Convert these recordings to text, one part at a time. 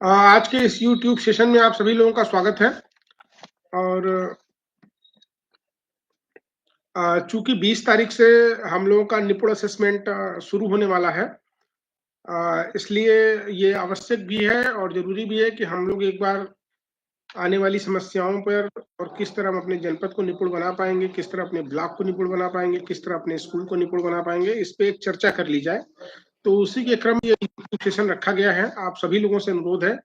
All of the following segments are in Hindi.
आज के इस यूट्यूब सेशन में आप सभी लोगों का स्वागत है। और चूंकि 20 तारीख से हम लोगों का निपुण असेसमेंट शुरू होने वाला है, इसलिए ये आवश्यक भी है और जरूरी भी है कि हम लोग एक बार आने वाली समस्याओं पर और किस तरह हम अपने जनपद को निपुण बना पाएंगे, किस तरह अपने ब्लॉक को निपुण बना पाएंगे, किस तरह अपने स्कूल को निपुण बना पाएंगे, इस पे एक चर्चा कर ली जाए। तो उसी के क्रम में ये यूट्यूब सेशन रखा गया है। आप सभी लोगों से अनुरोध है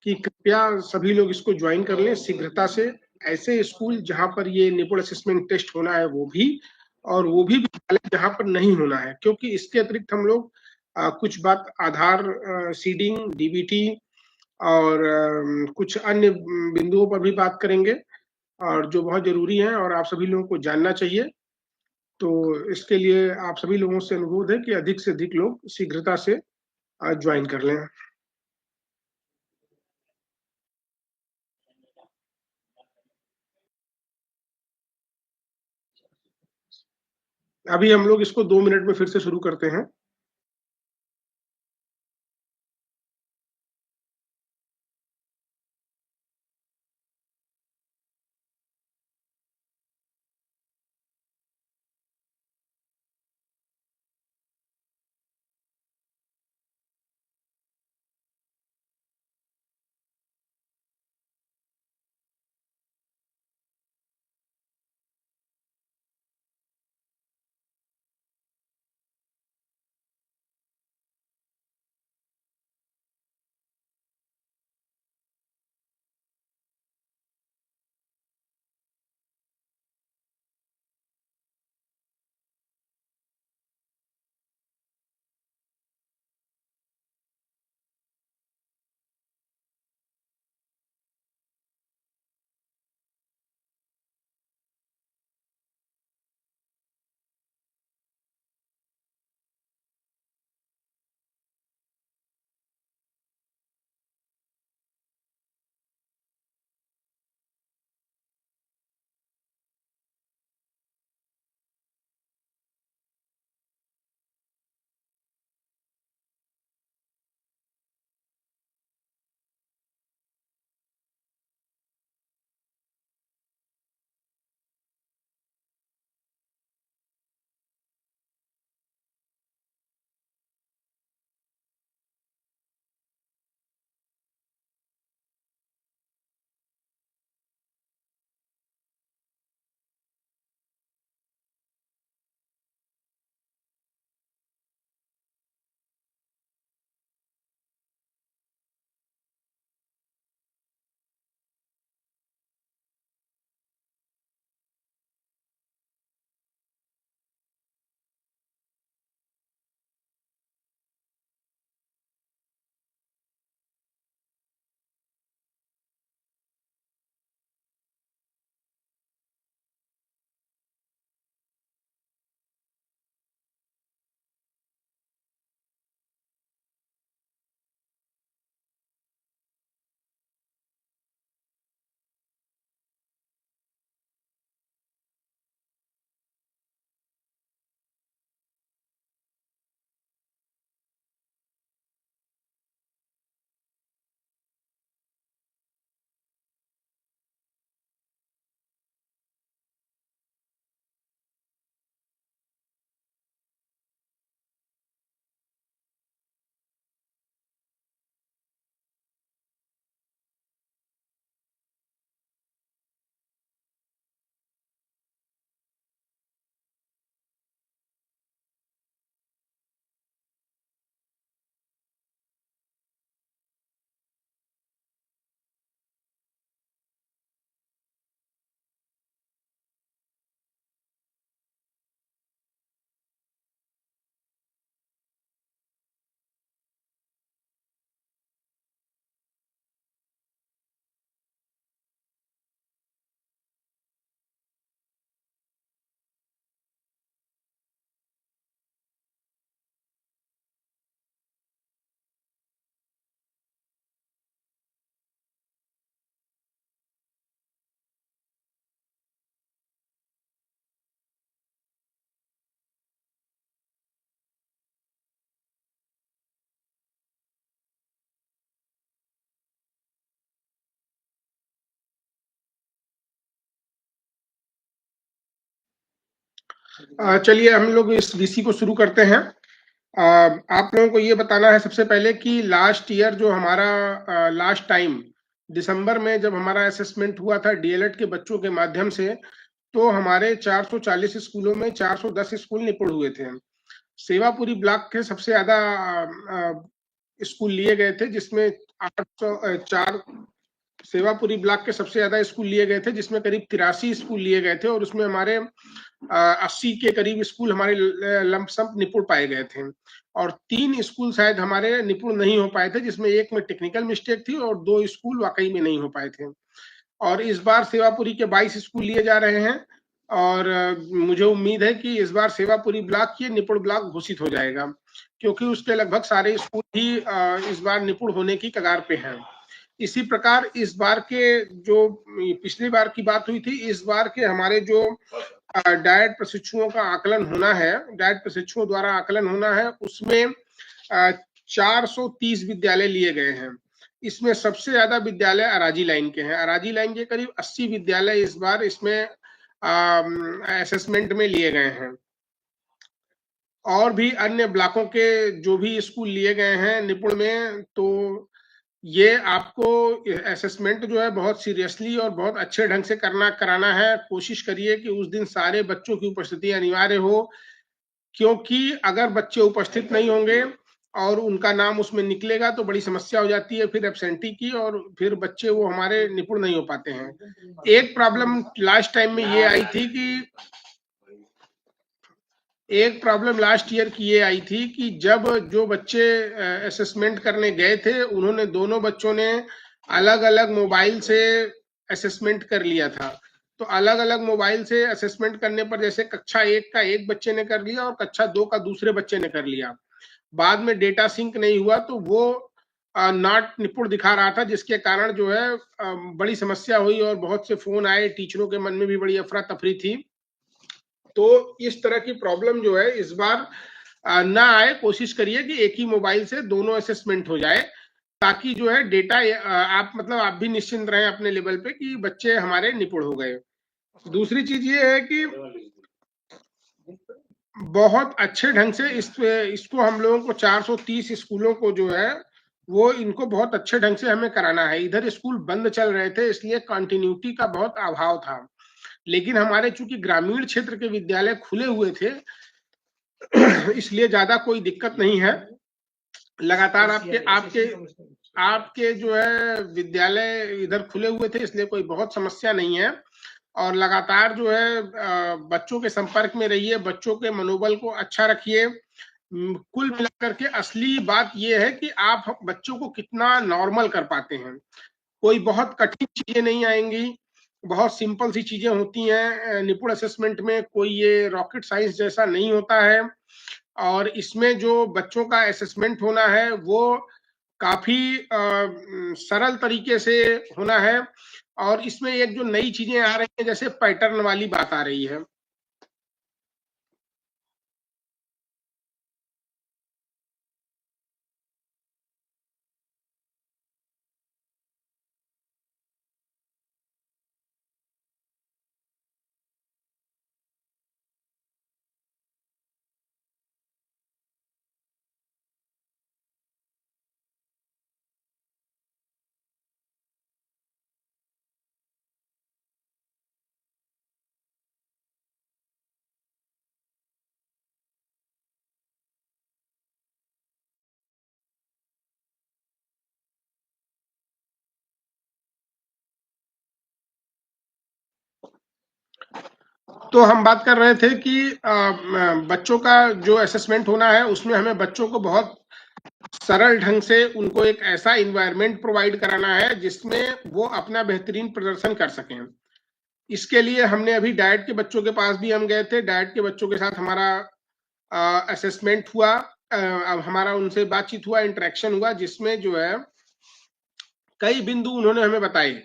कि कृपया सभी लोग इसको ज्वाइन कर लें शीघ्रता से। ऐसे स्कूल जहां पर ये निपुण असेसमेंट टेस्ट होना है वो भी, और वो भी विद्यालय जहां पर नहीं होना है, क्योंकि इसके अतिरिक्त हम लोग कुछ बात आधार सीडिंग, डीबीटी और कुछ अन्य बिंदुओं पर भी बात करेंगे, और जो बहुत जरूरी है और आप सभी लोगों को जानना चाहिए। तो इसके लिए आप सभी लोगों से अनुरोध है कि अधिक से अधिक लोग शीघ्रता से ज्वाइन कर लें। अभी हम लोग इसको 2 मिनट में फिर से शुरू करते हैं। चलिए हम लोग इस वीसी को शुरू करते हैं। आप लोगों को ये बताना है सबसे पहले कि लास्ट ईयर जो हमारा लास्ट टाइम दिसंबर में जब हमारा असेसमेंट हुआ था डीएलएड के बच्चों के माध्यम से, तो हमारे 440 स्कूलों में 410 स्कूल निपुण हुए थे। सेवापुरी ब्लॉक के सबसे ज्यादा स्कूल लिए गए थे, जिसमें 804 सेवापुरी ब्लॉक के सबसे ज्यादा स्कूल लिए गए थे, जिसमें करीब 83 स्कूल लिए गए थे और उसमें हमारे 80 के करीब स्कूल हमारे लमसम निपुण पाए गए थे और 3 स्कूल शायद हमारे निपुण नहीं हो पाए थे, जिसमें एक में टेक्निकल मिस्टेक थी और 2 स्कूल वाकई में नहीं हो पाए थे। और इस बार सेवापुरी के 22 स्कूल लिए जा रहे हैं और मुझे उम्मीद है कि इस बार सेवापुरी ब्लॉक ये निपुण ब्लॉक घोषित हो जाएगा, क्योंकि उसके लगभग सारे स्कूल ही इस बार निपुण होने की कगार पे हैं। इसी प्रकार इस बार के जो पिछली बार की बात हुई थी, इस बार के हमारे जो डाइट प्रशिक्षुओं का आकलन होना है, डाइट प्रशिक्षुओं द्वारा आकलन होना है, उसमें 430 विद्यालय लिए गए हैं। इसमें सबसे ज्यादा विद्यालय अराजी लाइन के हैं। अराजी लाइन के करीब 80 विद्यालय इस बार इसमें असेसमेंट में लिए गए हैं। और भी अन्य ब्लॉकों के जो भी स्कूल लिए गए हैं निपुण में, तो ये आपको असेसमेंट जो है बहुत सीरियसली और बहुत अच्छे ढंग से कराना है। कोशिश करिए कि उस दिन सारे बच्चों की उपस्थिति अनिवार्य हो, क्योंकि अगर बच्चे उपस्थित नहीं होंगे और उनका नाम उसमें निकलेगा तो बड़ी समस्या हो जाती है फिर एब्सेंटी की, और फिर बच्चे वो हमारे निपुण नहीं हो पाते हैं। एक प्रॉब्लम लास्ट टाइम में ये आई थी कि एक प्रॉब्लम लास्ट ईयर की ये आई थी कि जब जो बच्चे असेसमेंट करने गए थे, उन्होंने दोनों बच्चों ने अलग अलग मोबाइल से असेसमेंट कर लिया था। तो अलग अलग मोबाइल से असेसमेंट करने पर जैसे कक्षा 1 का एक बच्चे ने कर लिया और कक्षा 2 का दूसरे बच्चे ने कर लिया, बाद में डेटा सिंक नहीं हुआ तो वो नॉट निपुण दिखा रहा था, जिसके कारण जो है बड़ी समस्या हुई और बहुत से फोन आए, टीचरों के मन में भी बड़ी अफरा तफरी थी। तो इस तरह की प्रॉब्लम जो है इस बार ना आए। कोशिश करिए कि एक ही मोबाइल से दोनों असेसमेंट हो जाए, ताकि जो है डेटा आप मतलब आप भी निश्चिंत रहें अपने लेवल पे कि बच्चे हमारे निपुण हो गए। दूसरी चीज ये है कि बहुत अच्छे ढंग से इसको हम लोगों को 430 स्कूलों को जो है वो इनको बहुत अच्छे ढंग से हमें कराना है। इधर स्कूल बंद चल रहे थे, इसलिए कंटिन्यूटी का बहुत अभाव था, लेकिन हमारे चूंकि ग्रामीण क्षेत्र के विद्यालय खुले हुए थे इसलिए ज्यादा कोई दिक्कत नहीं है। लगातार आपके आपके आपके जो है विद्यालय इधर खुले हुए थे, इसलिए कोई बहुत समस्या नहीं है। और लगातार जो है बच्चों के संपर्क में रहिए, बच्चों के मनोबल को अच्छा रखिए। कुल मिलाकर के असली बात यह है कि आप बच्चों को कितना नॉर्मल कर पाते हैं। कोई बहुत कठिन चीजें नहीं आएंगी, बहुत सिंपल सी चीजें होती हैं निपुण असेसमेंट में। कोई ये रॉकेट साइंस जैसा नहीं होता है और इसमें जो बच्चों का असेसमेंट होना है वो काफी सरल तरीके से होना है। और इसमें एक जो नई चीजें आ रही है, जैसे पैटर्न वाली बात आ रही है। तो हम बात कर रहे थे कि बच्चों का जो असेसमेंट होना है उसमें हमें बच्चों को बहुत सरल ढंग से उनको एक ऐसा इन्वायरमेंट प्रोवाइड कराना है जिसमें वो अपना बेहतरीन प्रदर्शन कर सकें। इसके लिए हमने अभी डाइट के बच्चों के पास भी हम गए थे, डाइट के बच्चों के साथ हमारा असेसमेंट हुआ, अब हमारा उनसे बातचीत हुआ, इंटरेक्शन हुआ, जिसमें जो है कई बिंदु उन्होंने हमें बताए।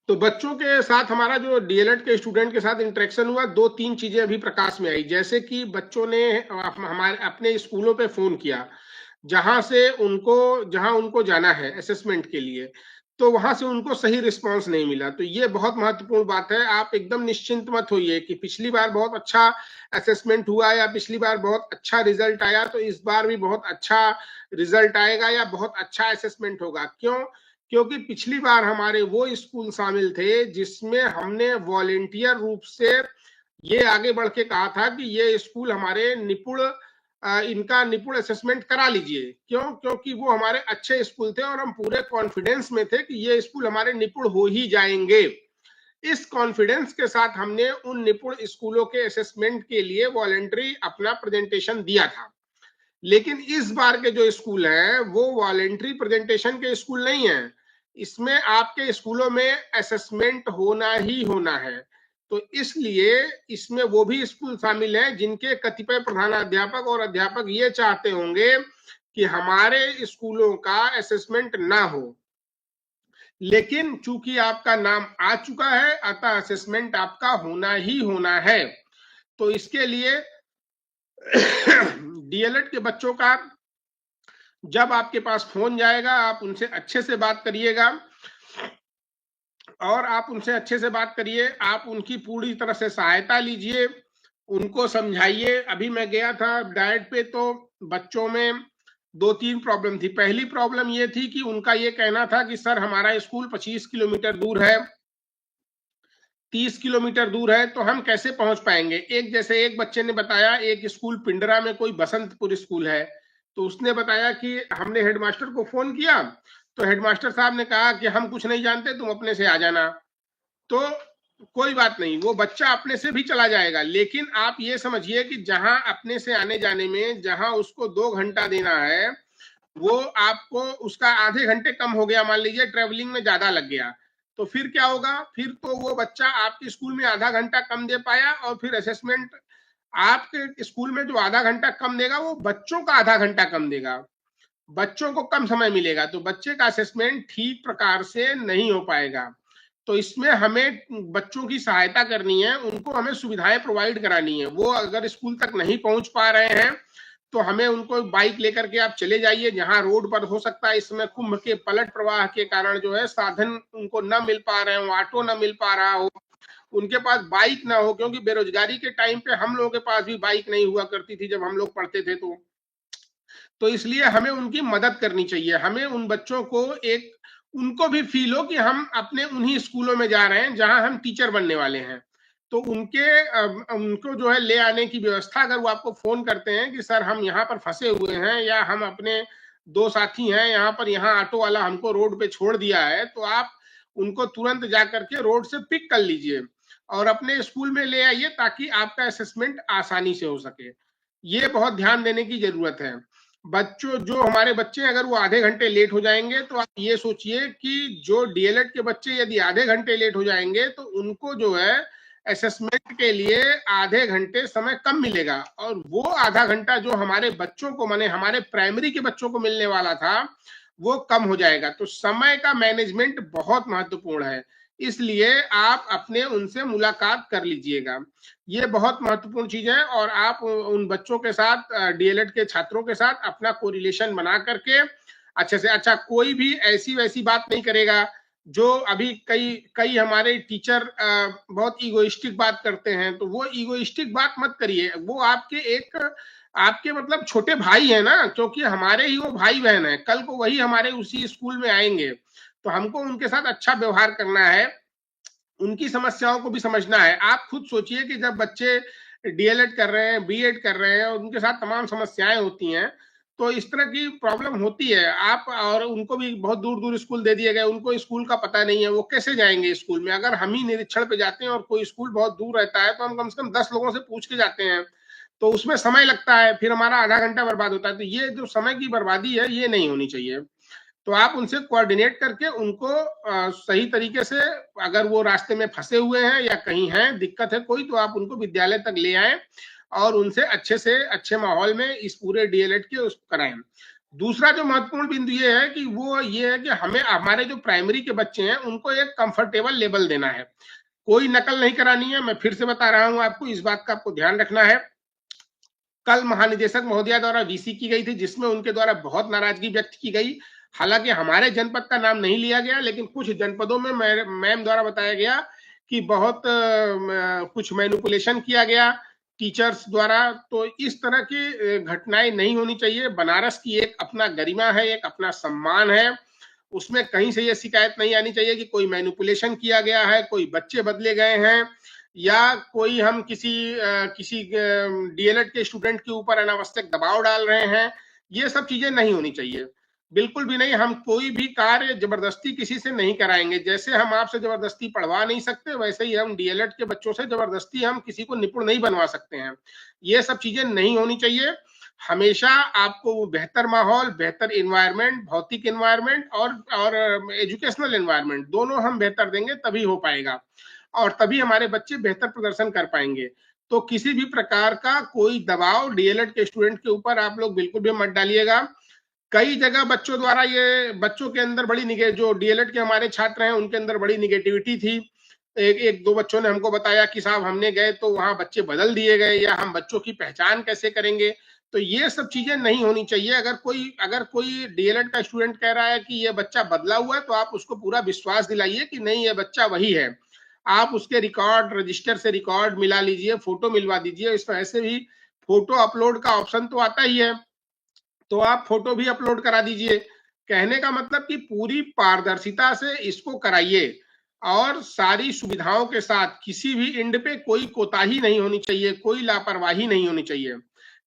तो बच्चों के साथ हमारा जो डीएलएड के स्टूडेंट के साथ इंटरेक्शन हुआ, 2-3 चीजें अभी प्रकाश में आई। जैसे कि बच्चों ने हमारे अपने स्कूलों पे फोन किया, जहां उनको जाना है असेसमेंट के लिए, तो वहां से उनको सही रिस्पांस नहीं मिला। तो ये बहुत महत्वपूर्ण बात है। आप एकदम निश्चिंत मत होइए कि पिछली बार बहुत अच्छा असेसमेंट हुआ या पिछली बार बहुत अच्छा रिजल्ट आया तो इस बार भी बहुत अच्छा रिजल्ट आएगा या बहुत अच्छा असेसमेंट होगा। क्यों? क्योंकि पिछली बार हमारे वो स्कूल शामिल थे जिसमें हमने वॉलेंटियर रूप से ये आगे बढ़ के कहा था कि ये स्कूल हमारे इनका निपुण असेसमेंट करा लीजिए। क्यों? क्योंकि वो हमारे अच्छे स्कूल थे और हम पूरे कॉन्फिडेंस में थे कि ये स्कूल हमारे निपुण हो ही जाएंगे। इस कॉन्फिडेंस के साथ हमने उन निपुण स्कूलों के असेसमेंट के लिए वॉलेंटरी अपना प्रेजेंटेशन दिया था। लेकिन इस बार के जो स्कूल हैं वो वॉलेंटरी प्रेजेंटेशन के स्कूल नहीं है। इसमें आपके स्कूलों में असेसमेंट होना ही होना है। तो इसलिए इसमें वो भी स्कूल शामिल हैं जिनके कतिपय प्रधानाध्यापक और अध्यापक ये चाहते होंगे कि हमारे स्कूलों का असेसमेंट ना हो, लेकिन चूंकि आपका नाम आ चुका है अतः असेसमेंट आपका होना ही होना है। तो इसके लिए डीएलएड के बच्चों का जब आपके पास फोन जाएगा आप उनसे अच्छे से बात करिएगा, और आप उनसे अच्छे से बात करिए, आप उनकी पूरी तरह से सहायता लीजिए, उनको समझाइए। अभी मैं गया था डाइट पे तो बच्चों में 2-3 प्रॉब्लम थी। पहली प्रॉब्लम ये थी कि उनका ये कहना था कि सर हमारा स्कूल 25 किलोमीटर दूर है, 30 किलोमीटर दूर है, तो हम कैसे पहुंच पाएंगे। एक बच्चे ने बताया एक स्कूल पिंडरा में कोई बसंतपुर स्कूल है, तो उसने बताया कि हमने हेडमास्टर को फोन किया तो हेडमास्टर साहब ने कहा कि हम कुछ नहीं जानते, तुम अपने से आ जाना। तो कोई बात नहीं, वो बच्चा अपने से भी चला जाएगा, लेकिन आप ये समझिए कि जहां अपने से आने जाने में जहां उसको 2 घंटा देना है वो आपको उसका आधे घंटे कम हो गया, मान लीजिए ट्रेवलिंग में ज्यादा लग गया, तो फिर क्या होगा। फिर तो वो बच्चा आपके स्कूल में आधा घंटा कम दे पाया और फिर असेसमेंट आपके स्कूल में जो आधा घंटा कम देगा वो बच्चों का आधा घंटा कम देगा, बच्चों को कम समय मिलेगा, तो बच्चे का असेसमेंट ठीक प्रकार से नहीं हो पाएगा। तो इसमें हमें बच्चों की सहायता करनी है, उनको हमें सुविधाएं प्रोवाइड करानी है। वो अगर स्कूल तक नहीं पहुंच पा रहे हैं तो हमें उनको बाइक लेकर के आप चले जाइए, जहां रोड पर हो सकता है इस समय कुंभ के पलट प्रवाह के कारण जो है साधन उनको न मिल पा रहे हो, ऑटो न मिल पा रहा हो, उनके पास बाइक ना हो, क्योंकि बेरोजगारी के टाइम पे हम लोगों के पास भी बाइक नहीं हुआ करती थी जब हम लोग पढ़ते थे। तो इसलिए हमें उनकी मदद करनी चाहिए। हमें उन बच्चों को एक उनको भी फील हो कि हम अपने उन्हीं स्कूलों में जा रहे हैं जहां हम टीचर बनने वाले हैं। तो उनको जो है ले आने की व्यवस्था, अगर वो आपको फोन करते हैं कि सर हम यहाँ पर फंसे हुए हैं या हम अपने 2 साथी हैं यहाँ पर, यहाँ ऑटो वाला हमको रोड पे छोड़ दिया है, तो आप उनको तुरंत जा करके रोड से पिक कर लीजिए और अपने स्कूल में ले आइए ताकि आपका असेसमेंट आसानी से हो सके। ये बहुत ध्यान देने की जरूरत है। बच्चों जो हमारे बच्चे अगर वो आधे घंटे लेट हो जाएंगे तो आप ये सोचिए कि जो डीएलएड के बच्चे यदि आधे घंटे लेट हो जाएंगे तो उनको जो है असेसमेंट के लिए आधे घंटे समय कम मिलेगा, और वो आधा घंटा जो हमारे बच्चों को, माने हमारे प्राइमरी के बच्चों को मिलने वाला था, वो कम हो जाएगा। तो समय का मैनेजमेंट बहुत महत्वपूर्ण है, इसलिए आप अपने उनसे मुलाकात कर लीजिएगा। ये बहुत महत्वपूर्ण चीज है, और आप उन बच्चों के साथ, डीएलएड के छात्रों के साथ अपना कोरिलेशन बना करके अच्छे से, अच्छा कोई भी ऐसी वैसी बात नहीं करेगा। जो अभी कई कई हमारे टीचर बहुत ईगोइस्टिक बात करते हैं, तो वो ईगोइस्टिक बात मत करिए। वो आपके मतलब छोटे भाई है ना, क्योंकि हमारे ही वो भाई बहन है, कल को वही हमारे उसी स्कूल में आएंगे, तो हमको उनके साथ अच्छा व्यवहार करना है, उनकी समस्याओं को भी समझना है। आप खुद सोचिए कि जब बच्चे डीएलएड कर रहे हैं, बीएड कर रहे हैं और उनके साथ तमाम समस्याएं होती हैं, तो इस तरह की प्रॉब्लम होती है। आप और उनको भी बहुत दूर दूर स्कूल दे दिए गए, उनको स्कूल का पता नहीं है, वो कैसे जाएंगे स्कूल में। अगर हम ही निरीक्षण पे जाते हैं और कोई स्कूल बहुत दूर रहता है तो हम कम से कम 10 लोगों से पूछ के जाते हैं, तो उसमें समय लगता है, फिर हमारा आधा घंटा बर्बाद होता है। तो ये जो समय की बर्बादी है ये नहीं होनी चाहिए। तो आप उनसे कोऑर्डिनेट करके उनको सही तरीके से, अगर वो रास्ते में फंसे हुए हैं या कहीं हैं दिक्कत है कोई, तो आप उनको विद्यालय तक ले आएं और उनसे अच्छे से अच्छे माहौल में इस पूरे डीएलएड के उसको कराएं। दूसरा जो महत्वपूर्ण बिंदु ये है कि वो ये है कि हमें हमारे जो प्राइमरी के बच्चे हैं उनको एक कंफर्टेबल लेवल देना है, कोई नकल नहीं करानी है। मैं फिर से बता रहा हूं आपको, इस बात का आपको ध्यान रखना है। कल महानिदेशक महोदया द्वारा वीसी की गई थी, जिसमें उनके द्वारा बहुत नाराजगी व्यक्त की गई। हालांकि हमारे जनपद का नाम नहीं लिया गया, लेकिन कुछ जनपदों में मैम द्वारा बताया गया कि बहुत कुछ मैनिपुलेशन किया गया टीचर्स द्वारा। तो इस तरह की घटनाएं नहीं होनी चाहिए। बनारस की एक अपना गरिमा है, एक अपना सम्मान है, उसमें कहीं से ये शिकायत नहीं आनी चाहिए कि कोई मैनिपुलेशन किया गया है, कोई बच्चे बदले गए हैं, या कोई हम किसी डीएलएड के स्टूडेंट के ऊपर अनावश्यक दबाव डाल रहे हैं। ये सब चीजें नहीं होनी चाहिए, बिल्कुल भी नहीं। हम कोई भी कार्य जबरदस्ती किसी से नहीं कराएंगे। जैसे हम आपसे जबरदस्ती पढ़वा नहीं सकते, वैसे ही हम डीएलएड के बच्चों से जबरदस्ती हम किसी को निपुण नहीं बनवा सकते हैं। ये सब चीजें नहीं होनी चाहिए। हमेशा आपको बेहतर माहौल, बेहतर इन्वायरमेंट, भौतिक इन्वायरमेंट और एजुकेशनल इन्वायरमेंट, दोनों हम बेहतर देंगे तभी हो पाएगा, और तभी हमारे बच्चे बेहतर प्रदर्शन कर पाएंगे। तो किसी भी प्रकार का कोई दबाव डीएलएड के स्टूडेंट के ऊपर आप लोग बिल्कुल भी मत डालिएगा। कई जगह बच्चों द्वारा बच्चों के अंदर बड़ी जो डीएलएड के हमारे छात्र हैं उनके अंदर बड़ी निगेटिविटी थी। एक दो बच्चों ने हमको बताया कि साहब हमने गए तो वहां बच्चे बदल दिए गए, या हम बच्चों की पहचान कैसे करेंगे। तो ये सब चीजें नहीं होनी चाहिए। अगर कोई डीएलएड का स्टूडेंट कह रहा है कि ये बच्चा बदला हुआ है, तो आप उसको पूरा विश्वास दिलाइए कि नहीं, ये बच्चा वही है। आप उसके रिकॉर्ड, रजिस्टर से रिकॉर्ड मिला लीजिए, फोटो मिलवा दीजिए। इसमें ऐसे भी फोटो अपलोड का ऑप्शन तो आता ही है, तो आप फोटो भी अपलोड करा दीजिए। कहने का मतलब कि पूरी पारदर्शिता से इसको कराइए, और सारी सुविधाओं के साथ। किसी भी इंड पे कोई कोताही नहीं होनी चाहिए, कोई लापरवाही नहीं होनी चाहिए।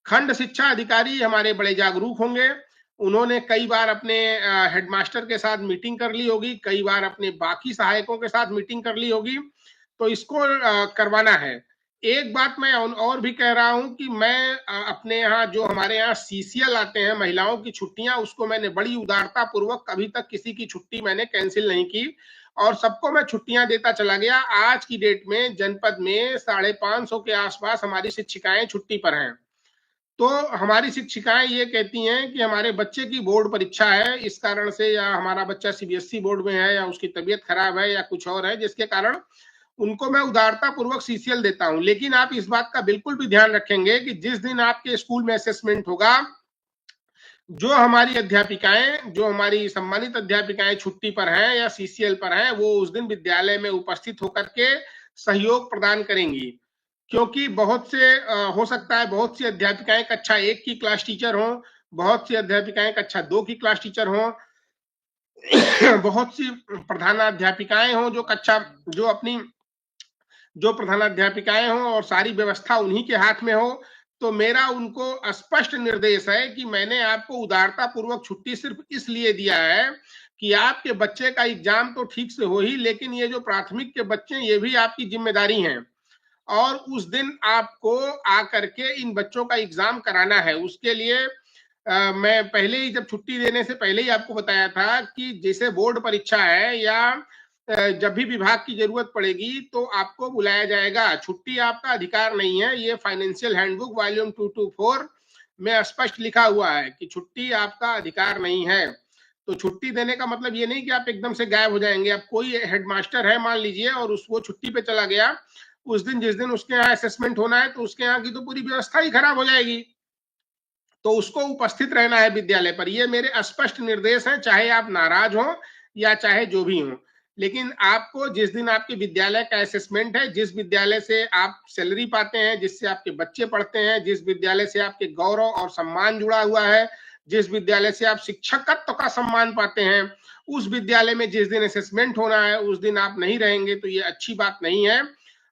खंड शिक्षा अधिकारी हमारे बड़े जागरूक होंगे। उन्होंने कई बार अपने हेडमास्टर के साथ मीटिंग कर ली होगी, कई बार अपने बाकी सहायकों के साथ मीटिंग कर ली होगी, तो इसको करवाना है। एक बात मैं और भी कह रहा हूं कि मैं अपने यहाँ जो हमारे यहाँ सीसीएल आते हैं, महिलाओं की छुट्टियां, उसको मैंने बड़ी उदारता पूर्वक, कभी तक किसी की छुट्टी मैंने कैंसिल नहीं की, और सबको मैं छुट्टियां देता चला गया। आज की डेट में जनपद में 550 के आसपास हमारी शिक्षिकाएं छुट्टी पर हैं। तो हमारी शिक्षिकाएं ये कहती हैं कि हमारे बच्चे की बोर्ड परीक्षा है, इस कारण से, या हमारा बच्चा सीबीएसई बोर्ड में है, या उसकी तबीयत खराब है, या कुछ और है, जिसके कारण उनको मैं उदारता पूर्वक सीसीएल देता हूं। लेकिन आप इस बात का बिल्कुल भी ध्यान रखेंगे कि जिस दिन आपके स्कूल में असेसमेंट होगा, जो हमारी सम्मानित अध्यापिकाएं छुट्टी पर हैं या सीसीएल पर हैं, वो उस दिन विद्यालय में उपस्थित होकर के सहयोग प्रदान करेंगी। क्योंकि हो सकता है बहुत सी अध्यापिकाएं कक्षा 1 की क्लास टीचर हों, बहुत सी अध्यापिकाएं कक्षा 2 की क्लास टीचर हों, बहुत सी प्रधानाध्यापिकाएं हों जो प्रधानाध्यापिकाएं हों, और सारी व्यवस्था उन्हीं के हाथ में हो। तो मेरा उनको स्पष्ट निर्देश है कि मैंने आपको उदारता पूर्वक छुट्टी सिर्फ इसलिए दिया है कि आपके बच्चे का एग्जाम तो ठीक से हो ही, लेकिन ये जो प्राथमिक के बच्चे हैं, ये भी आपकी जिम्मेदारी हैं, और उस दिन आपको आकर के इन बच्चों का एग्जाम कराना है। उसके लिए मैं पहले ही, जब छुट्टी देने से पहले ही आपको बताया था कि जैसे बोर्ड परीक्षा है, या जब भी विभाग की जरूरत पड़ेगी तो आपको बुलाया जाएगा। छुट्टी आपका अधिकार नहीं है। ये फाइनेंशियल हैंडबुक वॉल्यूम 224 में स्पष्ट लिखा हुआ है कि छुट्टी आपका अधिकार नहीं है। तो छुट्टी देने का मतलब ये नहीं कि आप एकदम से गायब हो जाएंगे। अब कोई हेडमास्टर है मान लीजिए, और वो छुट्टी पे चला गया, उस दिन जिस दिन उसके यहाँ असेसमेंट होना है, तो उसके यहाँ की तो पूरी व्यवस्था ही खराब हो जाएगी। तो उसको उपस्थित रहना है विद्यालय पर। ये मेरे स्पष्ट निर्देश हैं, चाहे आप नाराज हो या चाहे जो भी हो। लेकिन आपको जिस दिन आपके विद्यालय का असेसमेंट है, जिस विद्यालय से आप सैलरी पाते हैं, जिससे आपके बच्चे पढ़ते हैं, जिस विद्यालय से आपके गौरव और सम्मान जुड़ा हुआ है, जिस विद्यालय से आप शिक्षकत्व का सम्मान पाते हैं, उस विद्यालय में जिस दिन असेसमेंट होना है, उस दिन आप नहीं रहेंगे, तो ये अच्छी बात नहीं है।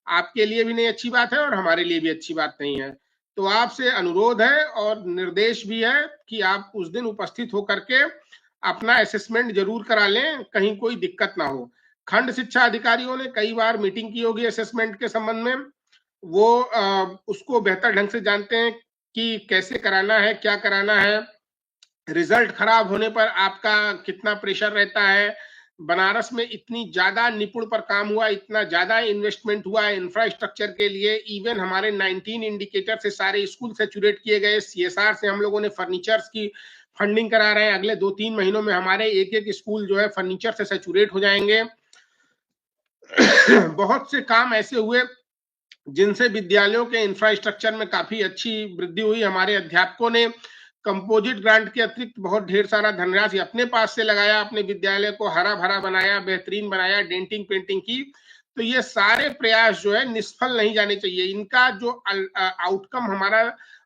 आपके लिए भी नहीं अच्छी बात है, और हमारे लिए भी अच्छी बात नहीं है। तो आपसे अनुरोध है और निर्देश भी है कि आप उस दिन उपस्थित होकर के अपना असेसमेंट जरूर करा लें, कहीं कोई दिक्कत ना हो। खंड शिक्षा अधिकारियों ने कई बार मीटिंग की होगी असेसमेंट के संबंध में, वो उसको बेहतर ढंग से जानते हैं कि कैसे कराना है, क्या कराना है। रिजल्ट खराब होने पर आपका कितना प्रेशर रहता है। बनारस में इतनी ज्यादा निपुण पर काम हुआ, इतना ज्यादा इन्वेस्टमेंट हुआ है इंफ्रास्ट्रक्चर के लिए। इवन हमारे 19 इंडिकेटर से सारे स्कूल सैचुरेट किए गए। सीएसआर से हम लोगों ने फर्नीचर्स की फंडिंग करा रहे हैं। अगले 2-3 महीनों में हमारे एक स्कूल जो है फर्नीचर से सैचुरेट हो जाएंगे। बहुत से काम ऐसे हुए जिनसे विद्यालयों के इंफ्रास्ट्रक्चर में काफी अच्छी वृद्धि हुई। हमारे अध्यापकों ने कंपोजिट ग्रांट के अतिरिक्त बहुत ढेर सारा धनराशि अपने पास से लगाया, अपने विद्यालय को हरा भरा बनाया, बेहतरीन बनाया, डेंटिंग पेंटिंग की। तो ये सारे प्रयास जो है निष्फल नहीं जाने चाहिए। इनका जो आउटकम हमारा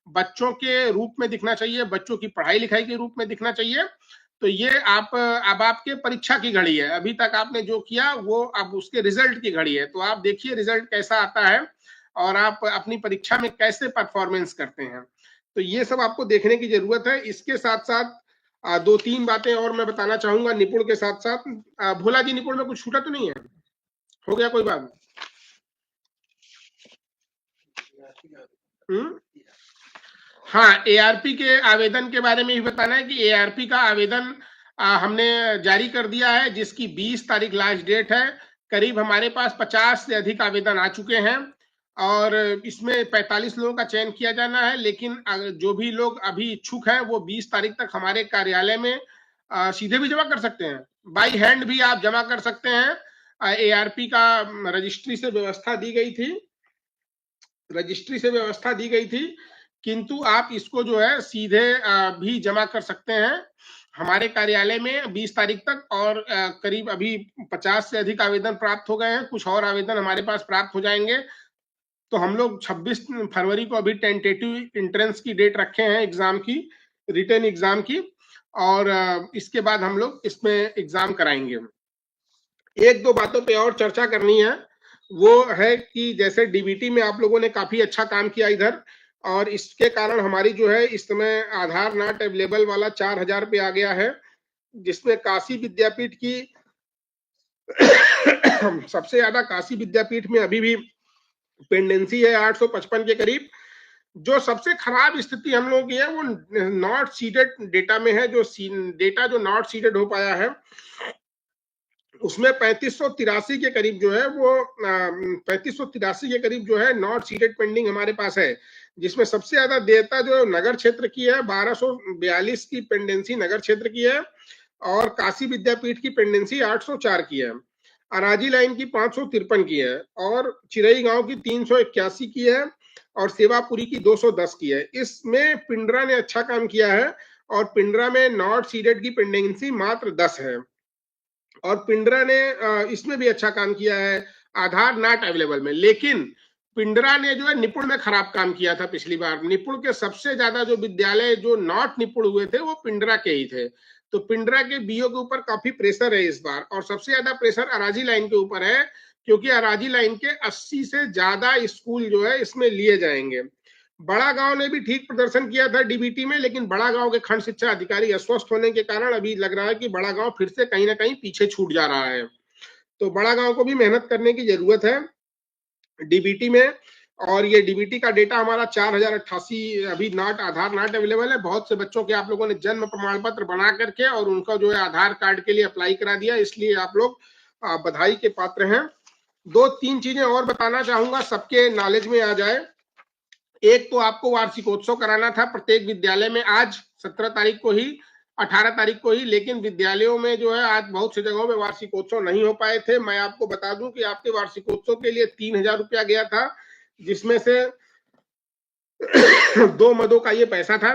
बच्चों के रूप में दिखना चाहिए, बच्चों की पढ़ाई लिखाई के रूप में दिखना चाहिए। तो ये अब आपके परीक्षा की घड़ी है। अभी तक आपने जो किया वो अब उसके रिजल्ट की घड़ी है। तो आप देखिए रिजल्ट कैसा आता है और आप अपनी परीक्षा में कैसे परफॉर्मेंस करते हैं। तो ये सब आपको देखने की जरूरत है। इसके साथ साथ दो तीन बातें और मैं बताना चाहूंगा निपुण के साथ साथ। भोला जी, निपुण में कुछ छूटा तो नहीं है? हो गया कोई बात? हाँ, एआरपी के आवेदन के बारे में ही बताना है कि एआरपी का आवेदन हमने जारी कर दिया है, जिसकी 20 तारीख लास्ट डेट है। करीब हमारे पास 50 से अधिक आवेदन आ चुके हैं और इसमें 45 लोगों का चयन किया जाना है। लेकिन जो भी लोग अभी इच्छुक हैं वो 20 तारीख तक हमारे कार्यालय में सीधे भी जमा कर सकते हैं, बाई हैंड भी आप जमा कर सकते हैं। एआरपी का रजिस्ट्री से व्यवस्था दी गई थी, किंतु आप इसको जो है सीधे भी जमा कर सकते हैं हमारे कार्यालय में 20 तारीख तक। और करीब अभी 50 से अधिक आवेदन प्राप्त हो गए हैं, कुछ और आवेदन हमारे पास प्राप्त हो जाएंगे। तो हम लोग 26 फरवरी को अभी टेंटेटिव एंट्रेंस की डेट रखे हैं एग्जाम की, रिटन एग्जाम की, और इसके बाद हम लोग इसमें एग्जाम कराएंगे। एक दो बातों पे और चर्चा करनी है, वो है कि जैसे डीबीटी में आप लोगों ने काफी अच्छा काम किया इधर, और इसके कारण हमारी जो है इस समय आधार नॉट अवेलेबल वाला 4000 पे आ गया है, जिसमें काशी विद्यापीठ की सबसे ज्यादा काशी विद्यापीठ में अभी भी पेंडेंसी है 855 के करीब। जो सबसे खराब स्थिति हम लोगों की है वो नॉट सीडेड डेटा में है। जो डेटा जो नॉट सीडेड हो पाया है उसमें 3583 के करीब जो है वो 3583 के करीब जो है नॉट सीडेड पेंडिंग हमारे पास है, जिसमें सबसे ज्यादा देयता जो नगर क्षेत्र की है 1242 की पेंडेंसी नगर क्षेत्र की है, और काशी विद्यापीठ की पेंडेंसी 804 की है, अराजी लाइन की 553 की है, और चिरई गांव की 381 की है, और सेवापुरी की 210 की है। इसमें पिंडरा ने अच्छा काम किया है, और पिंडरा में नॉट सीडेड की पेंडेंसी मात्र 10 है, और पिंडरा ने इसमें भी अच्छा काम किया है आधार नॉट अवेलेबल में। लेकिन पिंडरा ने जो है निपुण में खराब काम किया था पिछली बार। निपुण के सबसे ज्यादा जो विद्यालय जो नॉट निपुण हुए थे वो पिंडरा के ही थे। तो पिंडरा के बीओ के ऊपर काफी प्रेशर है इस बार, और सबसे ज्यादा प्रेशर अराजी लाइन के ऊपर है, क्योंकि अराजी लाइन के 80 से ज्यादा स्कूल जो है इसमें लिए जाएंगे। बड़ा गांव ने भी ठीक प्रदर्शन किया था डीबीटी में, लेकिन बड़ा गांव के खंड शिक्षा अधिकारी अस्वस्थ होने के कारण अभी लग रहा है कि बड़ा गांव फिर से कहीं ना कहीं पीछे छूट जा रहा है। तो बड़ा गांव को भी मेहनत करने की जरूरत है डीबीटी में। और ये डीबीटी का डेटा हमारा 4088 अभी नॉट आधार नॉट अवेलेबल है। बहुत से बच्चों के आप लोगों ने जन्म प्रमाण पत्र बना करके और उनका जो है आधार कार्ड के लिए अप्लाई करा दिया, इसलिए आप लोग बधाई के पात्र हैं। दो तीन चीजें और बताना चाहूंगा, सबके नॉलेज में आ जाए। एक तो आपको वार्षिकोत्सव कराना था प्रत्येक विद्यालय में आज 17 तारीख को ही, 18 तारीख को ही, लेकिन विद्यालयों में जो है आज बहुत सी जगहों में वार्षिकोत्सव नहीं हो पाए थे। मैं आपको बता दूं कि आपके वार्षिकोत्सव के लिए 3000 रुपया गया था, जिसमें से 2 मदों का ये पैसा था।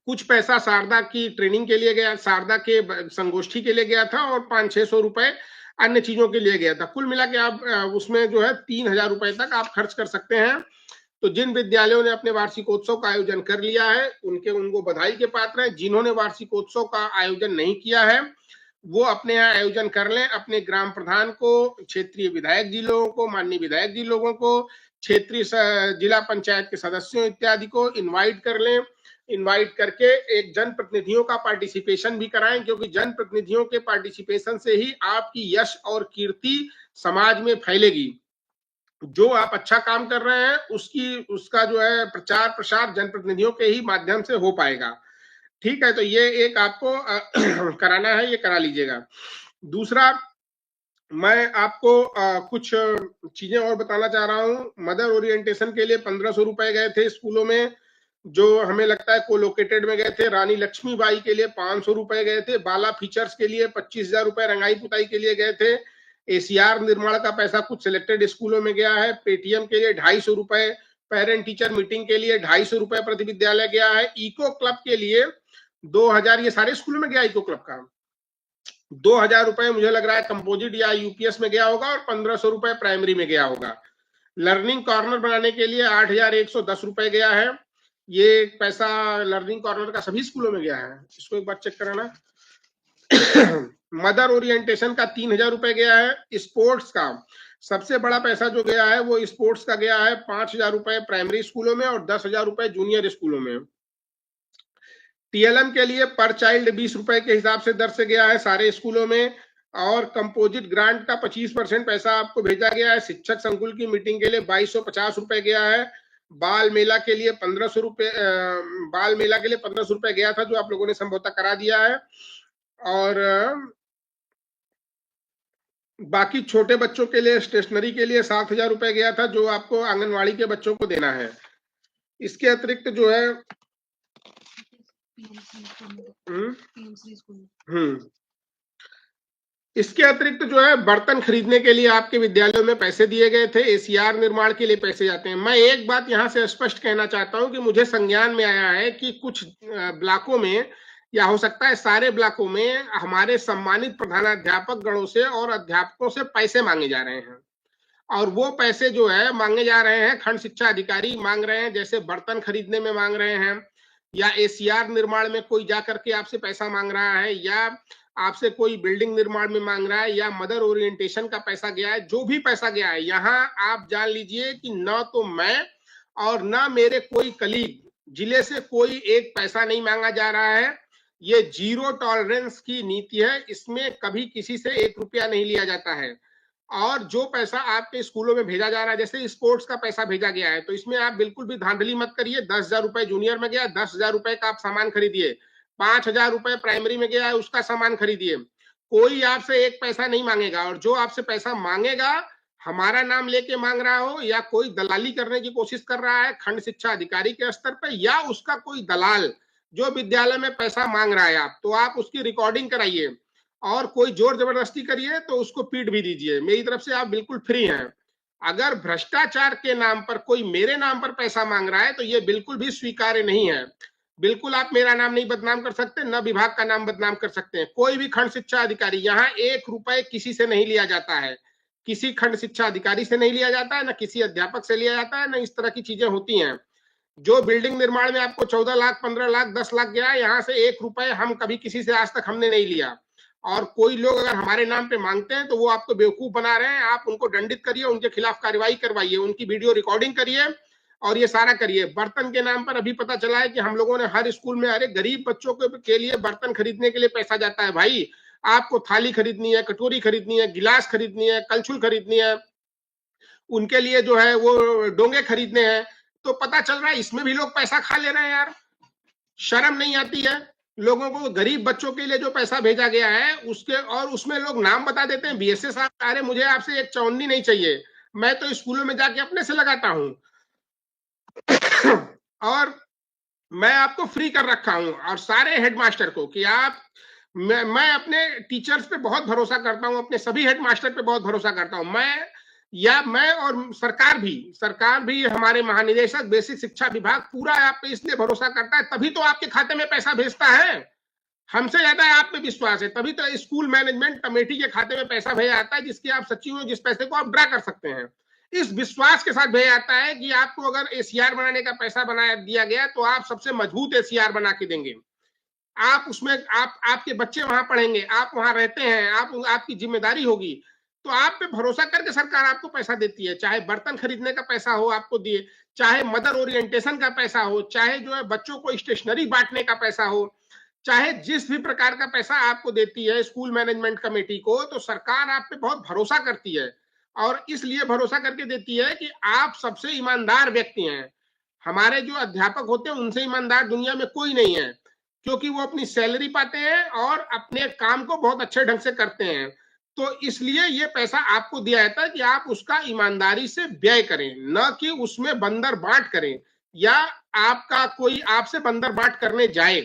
कुछ पैसा शारदा की ट्रेनिंग के लिए गया, शारदा के संगोष्ठी के लिए गया था, और 500-600 रुपए अन्य चीजों के लिए गया था। कुल मिला के आप उसमें जो है 3000 रुपए तक आप खर्च कर सकते हैं। तो जिन विद्यालयों ने अपने वार्षिकोत्सव का आयोजन कर लिया है उनको बधाई के पात्र हैं। जिन्होंने वार्षिकोत्सव का आयोजन नहीं किया है वो अपने यहाँ आयोजन कर लें। अपने ग्राम प्रधान को, क्षेत्रीय विधायक जी लोगों को, माननीय विधायक जी लोगों को, क्षेत्रीय जिला पंचायत के सदस्यों इत्यादि को इनवाइट कर लें। इनवाइट करके एक जनप्रतिनिधियों का पार्टिसिपेशन भी कराएं, क्योंकि जनप्रतिनिधियों के पार्टिसिपेशन से ही आपकी यश और कीर्ति समाज में फैलेगी। जो आप अच्छा काम कर रहे हैं उसका जो है प्रचार प्रसार जनप्रतिनिधियों के ही माध्यम से हो पाएगा। ठीक है, तो ये एक आपको कराना है, ये करा लीजिएगा। दूसरा, मैं आपको कुछ चीजें और बताना चाह रहा हूँ। मदर ओरिएंटेशन के लिए 1500 रुपए गए थे स्कूलों में, जो हमें लगता है कोलोकेटेड में गए थे। रानी लक्ष्मीबाई के लिए 500 रुपए गए थे। बाला फीचर्स के लिए 25,000 रुपए रंगाई पुताई के लिए गए थे। एसीआर निर्माण का पैसा कुछ सिलेक्टेड स्कूलों में गया है। पेटीएम के लिए 250 रुपए, पेरेंट टीचर मीटिंग के लिए 250 रुपए प्रति विद्यालय गया है। इको क्लब के लिए 2000, ये सारे स्कूलों में गया इको क्लब का। 2000 रुपए मुझे लग रहा है कंपोजिट या यूपीएस में गया होगा, और 1500 रुपए प्राइमरी में गया होगा। लर्निंग कॉर्नर बनाने के लिए 8110 रुपए गया है। ये पैसा लर्निंग कॉर्नर का सभी स्कूलों में गया है, इसको एक बार चेक कराना। मदर ओरिएंटेशन का 3000 रुपए गया है। स्पोर्ट्स का सबसे बड़ा पैसा जो गया है वो स्पोर्ट्स का गया है, 5000 रुपए प्राइमरी स्कूलों में और 10,000 रुपए जूनियर स्कूलों में। टीएलएम के लिए पर चाइल्ड 20 रुपए के हिसाब से दर से गया है सारे स्कूलों में, और कंपोजिट ग्रांट का 25% पैसा आपको भेजा गया है। शिक्षक संकुल की मीटिंग के लिए 2250 रुपए गया है। बाल मेला के लिए 1500 रुपए, बाल मेला के लिए 1500 रुपए गया था, जो आप लोगों ने समझौता करा दिया है। और बाकी छोटे बच्चों के लिए स्टेशनरी के लिए 7000 रुपए गया था, जो आपको आंगनवाड़ी के बच्चों को देना है। इसके अतिरिक्त जो है इसके अतिरिक्त जो है बर्तन खरीदने के लिए आपके विद्यालयों में पैसे दिए गए थे। एसीआर निर्माण के लिए पैसे जाते हैं। मैं एक बात यहां से स्पष्ट कहना चाहता हूं कि मुझे संज्ञान में आया है कि कुछ ब्लॉकों में, या हो सकता है सारे ब्लॉकों में, हमारे सम्मानित प्रधानाध्यापक गणों से और अध्यापकों से पैसे मांगे जा रहे हैं। और वो पैसे जो है मांगे जा रहे हैं, खंड शिक्षा अधिकारी मांग रहे हैं, जैसे बर्तन खरीदने में मांग रहे हैं, या एसीआर निर्माण में कोई जाकर के आपसे पैसा मांग रहा है, या आपसे कोई बिल्डिंग निर्माण में मांग रहा है, या मदर ओरिएंटेशन का पैसा गया है। जो भी पैसा गया है, यहाँ आप जान लीजिए कि न तो मैं और न मेरे कोई कलीग, जिले से कोई एक पैसा नहीं मांगा जा रहा है। ये जीरो टॉलरेंस की नीति है, इसमें कभी किसी से 1 रुपया नहीं लिया जाता है। और जो पैसा आपके स्कूलों में भेजा जा रहा है, जैसे स्पोर्ट्स का पैसा भेजा गया है, तो इसमें आप बिल्कुल भी धांधली मत करिए। 10,000 रुपए जूनियर में गया, 10,000 रुपए का आप सामान खरीदिए। 5,000 रुपए प्राइमरी में गया है, उसका सामान खरीदिए। कोई आपसे एक पैसा नहीं मांगेगा, और जो आपसे पैसा मांगेगा, हमारा नाम लेके मांग रहा हो, या कोई दलाली करने की कोशिश कर रहा है खंड शिक्षा अधिकारी के स्तर पर, या उसका कोई दलाल जो विद्यालय में पैसा मांग रहा है, आप तो आप उसकी रिकॉर्डिंग कराइए, और कोई जोर जबरदस्ती करिए तो उसको पीट भी दीजिए। मेरी तरफ से आप बिल्कुल फ्री हैं। अगर भ्रष्टाचार के नाम पर कोई मेरे नाम पर पैसा मांग रहा है, तो ये बिल्कुल भी स्वीकार्य नहीं है। बिल्कुल आप मेरा नाम नहीं बदनाम कर सकते, न विभाग का नाम बदनाम कर सकते हैं। कोई भी खंड शिक्षा अधिकारी, यहाँ 1 रुपए किसी से नहीं लिया जाता है, किसी खंड शिक्षा अधिकारी से नहीं लिया जाता है, न किसी अध्यापक से लिया जाता है, न इस तरह की चीजें होती हैं। जो बिल्डिंग निर्माण में आपको 14 लाख, 15 लाख, 10 लाख गया, यहाँ से 1 रुपए हम कभी किसी से आज तक हमने नहीं लिया। और कोई लोग अगर हमारे नाम पे मांगते हैं तो वो आपको बेवकूफ बना रहे हैं। आप उनको दंडित करिए, उनके खिलाफ कार्रवाई करवाइए, उनकी वीडियो रिकॉर्डिंग करिए, और ये सारा करिए। बर्तन के नाम पर अभी पता चला है कि हम लोगों ने हर स्कूल में, अरे गरीब बच्चों के लिए बर्तन खरीदने के लिए पैसा जाता है। भाई, आपको थाली खरीदनी है, कटोरी खरीदनी है, गिलास खरीदनी है, कलछुल खरीदनी है, उनके लिए जो है वो डोंगे खरीदने हैं, तो पता चल रहा है इसमें भी लोग पैसा खा ले रहे हैं। यार, शर्म नहीं आती है लोगों को? गरीब बच्चों के लिए जो पैसा भेजा गया है उसके, और उसमें लोग नाम बता देते हैं, बीएसए साहब, अरे मुझे आपसे एक चौन्नी नहीं चाहिए, मैं तो स्कूलों में जाके अपने से लगाता हूं, और मैं आपको फ्री कर रखा हूं। और सारे हेडमास्टर को कि आप, मैं अपने टीचर्स पे बहुत भरोसा करता हूं, अपने सभी हेडमास्टर पे बहुत भरोसा करता हूं। मैं और सरकार भी हमारे महानिदेशक बेसिक शिक्षा विभाग पूरा आप पे इसलिए भरोसा करता है, तभी तो आपके खाते में पैसा भेजता है। हमसे ज्यादा आप पे विश्वास है, तभी तो स्कूल मैनेजमेंट कमेटी के खाते में पैसा भेजा जाता है, जिसके आप सचिव हो, जिस पैसे को आप ड्रा कर सकते हैं। इस विश्वास के साथ भेजा जाता है कि आपको अगर एसीआर बनाने का पैसा बनाया दिया गया, तो आप सबसे मजबूत एसीआर बना के देंगे। आप उसमें, आपके बच्चे वहां पढ़ेंगे, आप वहां रहते हैं, आपकी जिम्मेदारी होगी, तो आप पे भरोसा करके सरकार आपको पैसा देती है। चाहे बर्तन खरीदने का पैसा हो आपको दिए, चाहे मदर ओरिएंटेशन का पैसा हो, चाहे जो है बच्चों को स्टेशनरी बांटने का पैसा हो, चाहे जिस भी प्रकार का पैसा आपको देती है स्कूल मैनेजमेंट कमेटी को, तो सरकार आप पे बहुत भरोसा करती है। और इसलिए भरोसा करके देती है कि आप सबसे ईमानदार व्यक्ति हैं। हमारे जो अध्यापक होते हैं उनसे ईमानदार दुनिया में कोई नहीं है, क्योंकि वो अपनी सैलरी पाते हैं और अपने काम को बहुत अच्छे ढंग से करते हैं। तो इसलिए ये पैसा आपको दिया जाता है कि आप उसका ईमानदारी से व्यय करें, न कि उसमें बंदर बांट करें, या आपका कोई आपसे बंदर बांट करने जाए।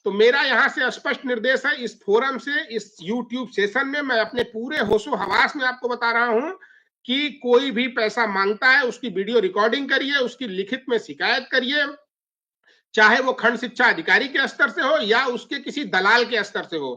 तो मेरा यहाँ से स्पष्ट निर्देश है, इस फोरम से, इस यूट्यूब सेशन में मैं अपने पूरे होशो हवास में आपको बता रहा हूं कि कोई भी पैसा मांगता है उसकी वीडियो रिकॉर्डिंग करिए, उसकी लिखित में शिकायत करिए, चाहे वो खंड शिक्षा अधिकारी के स्तर से हो या उसके किसी दलाल के स्तर से हो।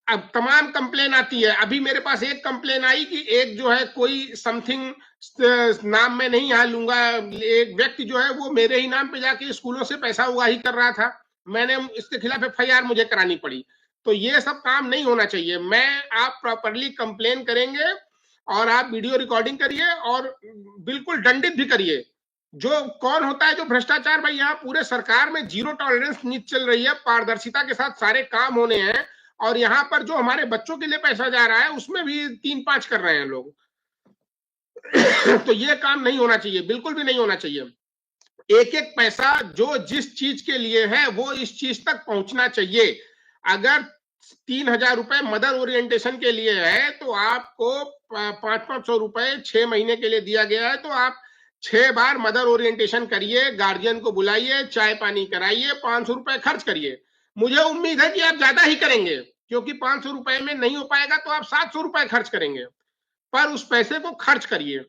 अब तमाम कंप्लेन आती है। अभी मेरे पास एक कंप्लेन आई कि एक जो है कोई समथिंग, नाम मैं नहीं यहाँ लूंगा, एक व्यक्ति जो है वो मेरे ही नाम पे जाके स्कूलों से पैसा उगाही कर रहा था। मैंने इसके खिलाफ एफआईआर मुझे करानी पड़ी। तो ये सब काम नहीं होना चाहिए। आप प्रॉपरली कंप्लेन करेंगे और आप वीडियो रिकॉर्डिंग करिए और बिल्कुल दंडित भी करिए। जो कौन होता है जो भ्रष्टाचार, भाई यहाँ पूरे सरकार में जीरो टॉलरेंस नीति चल रही है, पारदर्शिता के साथ सारे काम होने हैं, और यहाँ पर जो हमारे बच्चों के लिए पैसा जा रहा है उसमें भी 3-5 कर रहे हैं लोग। तो ये काम नहीं होना चाहिए, बिल्कुल भी नहीं होना चाहिए। एक एक पैसा जो जिस चीज के लिए है वो इस चीज तक पहुंचना चाहिए। अगर 3,000 रुपए मदर ओरिएंटेशन के लिए है तो आपको 500-500 रुपए 6 महीने के लिए दिया गया है, तो आप 6 बार मदर ओरिएंटेशन करिए, गार्जियन को बुलाइए, चाय पानी कराइए, 500 रुपए खर्च करिए। मुझे उम्मीद है कि आप ज्यादा ही करेंगे, क्योंकि 500 रुपए में नहीं हो पाएगा तो आप 700 रुपए खर्च करेंगे, पर उस पैसे को खर्च करिए।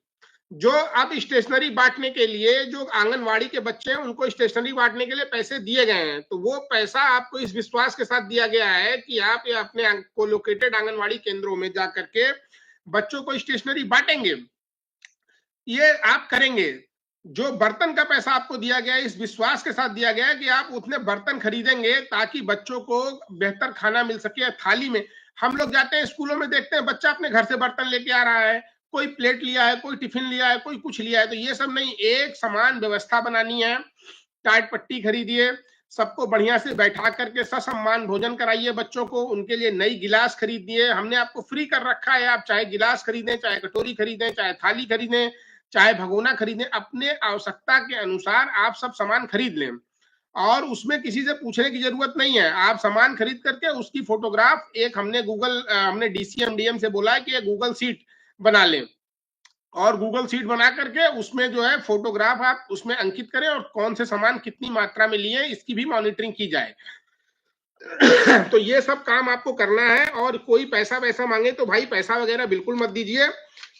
जो अब स्टेशनरी बांटने के लिए जो आंगनवाड़ी के बच्चे हैं उनको स्टेशनरी बांटने के लिए पैसे दिए गए हैं, तो वो पैसा आपको इस विश्वास के साथ दिया गया है कि आप ये अपने कोलोकेटेड आंगनवाड़ी केंद्रों में जाकर के बच्चों को स्टेशनरी बांटेंगे, ये आप करेंगे। जो बर्तन का पैसा आपको दिया गया है इस विश्वास के साथ दिया गया है कि आप उतने बर्तन खरीदेंगे ताकि बच्चों को बेहतर खाना मिल सके थाली में। हम लोग जाते हैं स्कूलों में, देखते हैं बच्चा अपने घर से बर्तन लेके आ रहा है, कोई प्लेट लिया है, कोई टिफिन लिया है, कोई कुछ लिया है। तो ये सब नहीं, एक समान व्यवस्था बनानी है। टाट पट्टी खरीदिए, सबको बढ़िया से बैठा करके ससम्मान भोजन कराइए बच्चों को, उनके लिए नई गिलास खरीदिए। हमने आपको फ्री कर रखा है, आप चाहे गिलास खरीदें, चाहे कटोरी खरीदें, चाहे थाली खरीदें, चाहे भगोना खरीदें, अपने आवश्यकता के अनुसार आप सब सामान खरीद लें और उसमें किसी से पूछने की जरूरत नहीं है। आप सामान खरीद करके उसकी फोटोग्राफ एक हमने डीसीएम डीएम से बोला है कि गूगल शीट बना लें और गूगल शीट बना करके उसमें जो है फोटोग्राफ आप उसमें अंकित करें और कौन से सामान कितनी मात्रा में लिए इसकी भी मॉनिटरिंग की जाए। तो ये सब काम आपको करना है। और कोई पैसा वैसा मांगे तो भाई पैसा वगैरह बिल्कुल मत दीजिए,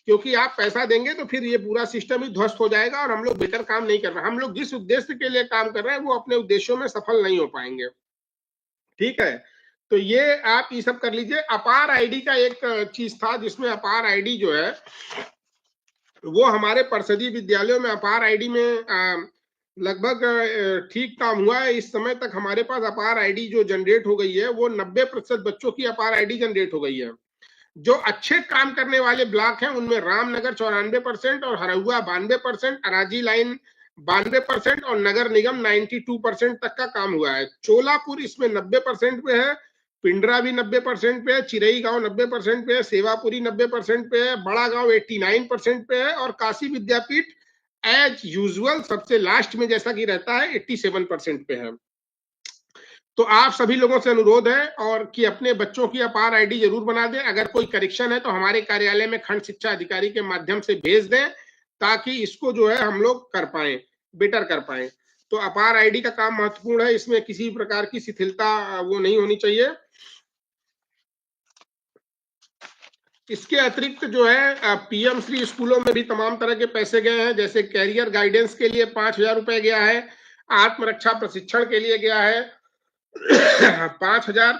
क्योंकि आप पैसा देंगे तो फिर ये पूरा सिस्टम ही ध्वस्त हो जाएगा और हम लोग बेहतर काम नहीं कर रहे। हम लोग जिस उद्देश्य के लिए काम कर रहे हैं वो अपने उद्देश्यों में सफल नहीं हो पाएंगे। ठीक है, तो ये आप ये सब कर लीजिए। अपार आईडी का एक चीज था जिसमें अपार आईडी जो है वो हमारे परिषदीय विद्यालयों में अपार आईडी में लगभग ठीक काम हुआ है। इस समय तक हमारे पास अपार आईडी जो जनरेट हो गई है वो 90% बच्चों की अपार आईडी जनरेट हो गई है। जो अच्छे काम करने वाले ब्लॉक हैं उनमें रामनगर 94% और हरहुआ 92%, अराजी लाइन 92% और नगर निगम 92% तक का काम हुआ है। चोलापुर इसमें 90% पे है, पिंडरा भी 90% पे है, चिरई गांव 90% पे है, सेवापुरी 90% पे है, बड़ा गांव 89% पे है और काशी विद्यापीठ एज यूजुअल सबसे लास्ट में जैसा कि रहता है 87% पे है। तो आप सभी लोगों से अनुरोध है और कि अपने बच्चों की अपार आईडी जरूर बना दें। अगर कोई करेक्शन है तो हमारे कार्यालय में खंड शिक्षा अधिकारी के माध्यम से भेज दें ताकि इसको जो है हम लोग कर पाए, बेटर कर पाए। तो अपार आईडी का काम महत्वपूर्ण है, इसमें किसी प्रकार की शिथिलता वो नहीं होनी चाहिए। इसके अतिरिक्त जो है पीएम श्री स्कूलों में भी तमाम तरह के पैसे गए हैं, जैसे कैरियर गाइडेंस के लिए 5,000 रुपए गया है, आत्मरक्षा प्रशिक्षण के लिए गया है 5,000,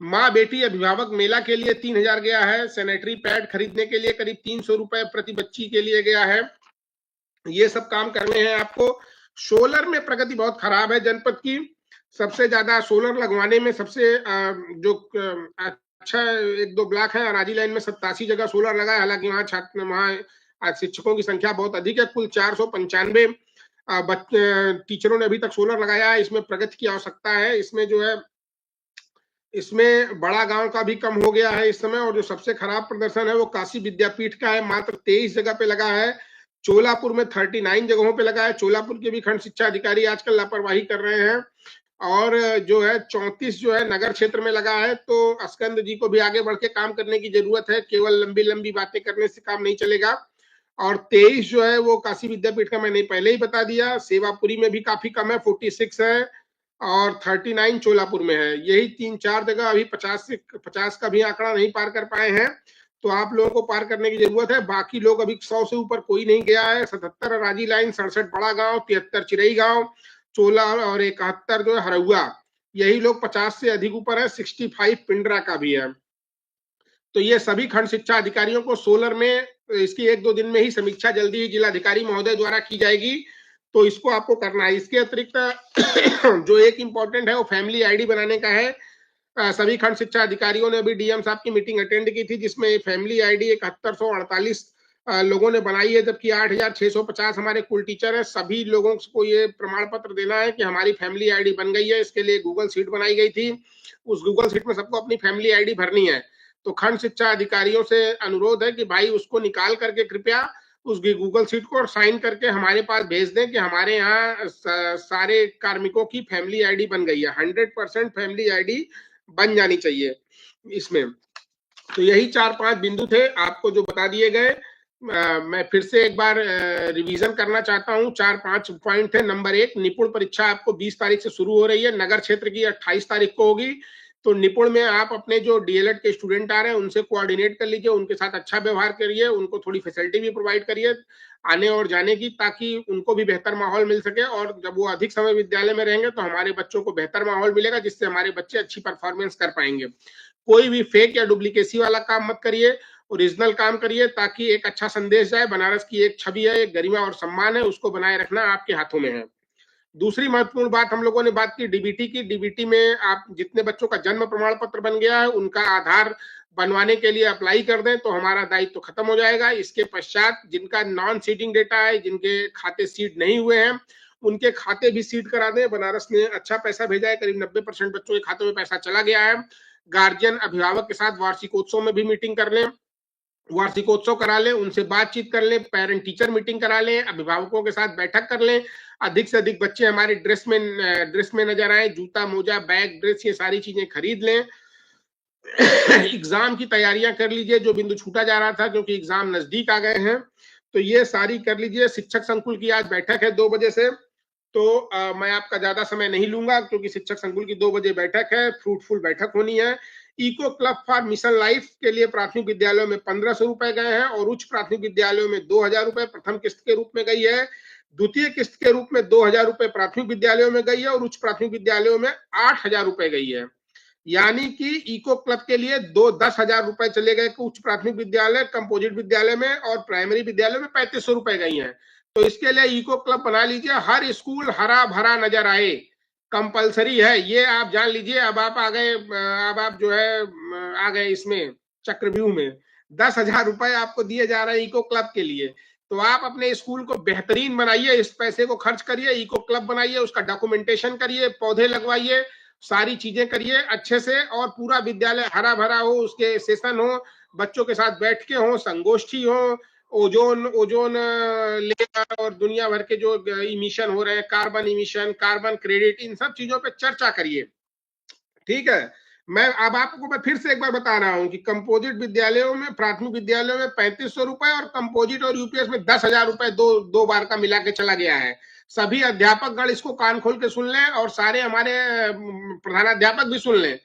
माँ बेटी अभिभावक मेला के लिए 3,000 गया है, सैनिटरी पैड खरीदने के लिए करीब 300 रुपए प्रति बच्ची के लिए गया है। ये सब काम करने हैं आपको। सोलर में प्रगति बहुत खराब है जनपद की। सबसे ज्यादा सोलर लगवाने में सबसे जो अच्छा 1-2 ब्लॉक है, अराजी लाइन में 87 जगह सोलर लगा है। हालांकि वहाँ शिक्षकों की संख्या बहुत अधिक है, कुल 495 टीचरों ने अभी तक सोलर लगाया है। इसमें प्रगति की आवश्यकता है। इसमें जो है इसमें बड़ा गांव का भी कम हो गया है इस समय, और जो सबसे खराब प्रदर्शन है वो काशी विद्यापीठ का है, मात्र 23 जगह पे लगा है। चोलापुर में 39 जगहों पे लगा है। चोलापुर के भी खंड शिक्षा अधिकारी आजकल लापरवाही कर रहे हैं। और जो है 34 जो है नगर क्षेत्र में लगा है। तो स्कंद जी को भी आगे बढ़ के काम करने की जरूरत है, केवल लंबी लंबी बातें करने से काम नहीं चलेगा। और 23 जो है वो काशी विद्यापीठ का मैंने पहले ही बता दिया। सेवापुरी में भी काफी कम है, 46 है। और 39 चोलापुर में है। यही 3-4 जगह अभी 50 का भी आंकड़ा नहीं पार कर पाए हैं, तो आप लोगों को पार करने की जरूरत है। बाकी लोग अभी 100 से ऊपर कोई नहीं गया है। 77 राजी लाइन, 67 बड़ा गांव, 73 चिरई गांव, 16 और 71 जो है हरहुआ, यही लोग 50 से अधिक ऊपर है। 65 पिंडरा का भी है। तो ये सभी खंड शिक्षा अधिकारियों को सोलर में इसकी 1-2 दिन में ही समीक्षा जल्दी ही जिलाधिकारी महोदय द्वारा की जाएगी, तो इसको आपको करना है। इसके अतिरिक्त जो एक इम्पोर्टेंट है वो फैमिली आईडी बनाने का है। सभी खंड शिक्षा अधिकारियों ने अभी डीएम साहब की मीटिंग अटेंड की थी, जिसमें फैमिली आईडी 7148 लोगों ने बनाई है, जबकि 8650 हमारे कुल टीचर है। सभी लोगों को ये प्रमाण पत्र देना है कि हमारी फैमिली आईडी बन गई है। इसके लिए गूगल शीट बनाई गई थी, उस गूगल शीट में सबको अपनी फैमिली आईडी भरनी है। तो खंड शिक्षा अधिकारियों से अनुरोध है कि भाई उसको निकाल करके कृपया उस गूगल शीट को साइन करके हमारे पास भेज दें कि हमारे यहाँ सारे कार्मिकों की फैमिली आईडी बन गई है। 100% फैमिली आईडी बन जानी चाहिए इसमें। तो यही 4-5 बिंदु थे आपको जो बता दिए गए। मैं फिर से एक बार रिवीजन करना चाहता हूं। 4-5 पॉइंट है। नंबर 1, निपुण परीक्षा आपको 20 तारीख से शुरू हो रही है। नगर क्षेत्र की 28 तारीख को होगी। तो निपुण में आप अपने जो डीएलएड के स्टूडेंट आ रहे हैं उनसे कोऑर्डिनेट कर लीजिए, उनके साथ अच्छा व्यवहार करिए, उनको थोड़ी फैसिलिटी भी प्रोवाइड करिए आने और जाने की, ताकि उनको भी बेहतर माहौल मिल सके। और जब वो अधिक समय विद्यालय में रहेंगे तो हमारे बच्चों को बेहतर माहौल मिलेगा, जिससे हमारे बच्चे अच्छी परफॉर्मेंस कर पाएंगे। कोई भी फेक या डुप्लीकेसी वाला काम मत करिए, ओरिजिनल काम करिए, ताकि एक अच्छा संदेश जाए। बनारस की एक छवि है, एक गरिमा और सम्मान है, उसको बनाए रखना आपके हाथों में है। दूसरी महत्वपूर्ण बात हम लोगों ने बात की डीबीटी की। डीबीटी में आप जितने बच्चों का जन्म प्रमाण पत्र बन गया है उनका आधार बनवाने के लिए अप्लाई कर दें, तो हमारा दायित्व खत्म हो जाएगा। इसके पश्चात जिनका नॉन सीडिंग डेटा है, जिनके खाते सीड नहीं हुए हैं, उनके खाते भी सीड करा दें। बनारस ने अच्छा पैसा भेजा है, करीब 90% बच्चों के खातों में पैसा चला गया है। गार्जियन अभिभावक के साथ वार्षिकोत्सव में भी मीटिंग कर लें, वार्षिकोत्सव करा लें, उनसे बातचीत कर लें, पेरेंट टीचर मीटिंग करा लें, अभिभावकों के साथ बैठक कर लें। अधिक से अधिक बच्चे हमारे ड्रेस में नजर आए, जूता मोजा बैग ड्रेस ये सारी चीजें खरीद लें। एग्जाम की तैयारियां कर लीजिए, जो बिंदु छूटा जा रहा था, क्योंकि एग्जाम नजदीक आ गए हैं, तो ये सारी कर लीजिए। शिक्षक संकुल की आज बैठक है 2 बजे से, तो मैं आपका ज्यादा समय नहीं लूंगा, क्योंकि शिक्षक संकुल की 2 बजे बैठक है, फ्रूटफुल बैठक होनी है। Eco club for mission life के लिए प्राथमिक विद्यालयों में 1500 रुपए गए हैं, और उच्च प्राथमिक विद्यालयों में 2000 रुपए प्रथम किस्त के रूप में गई है। द्वितीय किस्त के रूप में 2000 रुपए प्राथमिक विद्यालयों में गई है, और उच्च प्राथमिक विद्यालयों में 8000 रुपए गई है। यानी कि इको क्लब के लिए 10,000 रुपए चले गए उच्च प्राथमिक विद्यालय, कंपोजिट विद्यालय में, और प्राइमरी विद्यालय में 3500 रुपए गई हैं। तो इसके लिए इको क्लब बना लीजिए, हर स्कूल हरा भरा नजर आए, कंपलसरी है ये आप जान लीजिए। अब आप आ गए, अब आप जो है आ गए इसमें चक्रव्यूह में। 10,000 रुपए आपको दिए जा रहे हैं इको क्लब के लिए, तो आप अपने स्कूल को बेहतरीन बनाइए, इस पैसे को खर्च करिए, इको क्लब बनाइए, उसका डॉक्यूमेंटेशन करिए, पौधे लगवाइए, सारी चीजें करिए अच्छे से, और पूरा विद्यालय हरा भरा हो, उसके सेशन हो, बच्चों के साथ बैठ के हो, संगोष्ठी हो, ओजोन लेयर और दुनिया भर के जो इमिशन हो रहे हैं, कार्बन इमिशन, कार्बन क्रेडिट, इन सब चीजों पे चर्चा करिए। ठीक है। मैं फिर से एक बार बता रहा हूं कि कंपोजिट विद्यालयों में, प्राथमिक विद्यालयों में 3500 रुपए, और कंपोजिट और यूपीएस में 10,000 रुपए दो बार का मिला के चला गया है। सभी अध्यापकगण इसको कान खोल के सुन लें, और सारे हमारे प्रधानाध्यापक भी सुन लें।